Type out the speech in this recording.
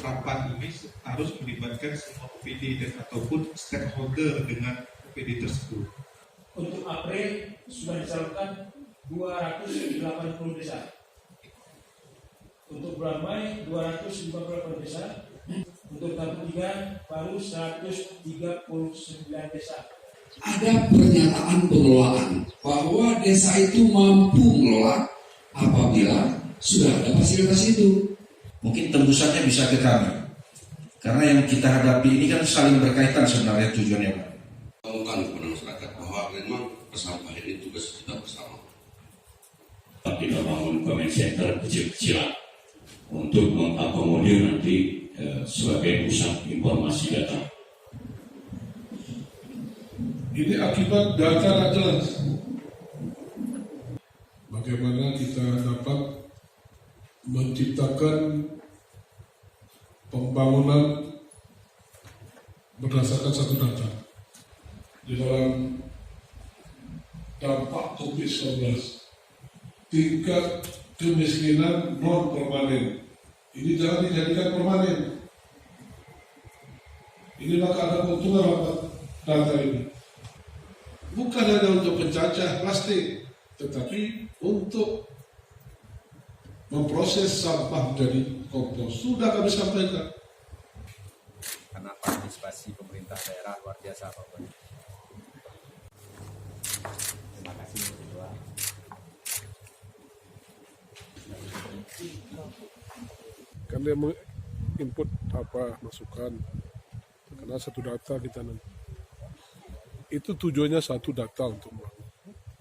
rapat ini harus melibatkan semua OPD dan ataupun stakeholder dengan OPD tersebut. Untuk April sudah disalurkan 280 desa. Untuk bulan Mei 258 desa. Untuk tahun 3 baru 139 desa. Ada pernyataan pengelolaan bahwa desa itu mampu mengelola apabila sudah ada fasilitas itu. Mungkin tembusannya bisa ke kami, karena yang kita hadapi ini kan saling berkaitan sebenarnya tujuannya, Pak. Mengumumkan kepada masyarakat bahwa memang persampahan itu tugas kita bersama. Kita bangun comment center kecil-kecilan untuk mengakomodir nanti sebagai pusat informasi data. Ini akibat data tak jelas. Bagaimana kita dapat menciptakan pembangunan berdasarkan satu data di dalam dampak COVID-19, tingkat kemiskinan non permanen ini jangan dijadikan permanen. Ini maka ada keuntungan rapat data ini bukan hanya untuk pencacah plastik, tetapi untuk memproses sampah menjadi kompos. Sudah kami sampaikan. Karena partisipasi pemerintah daerah luar biasa, Pak Bupati. Terima kasih Ketua. Kan dia input apa masukan, karena satu data kita nanti. Itu tujuannya satu data untuk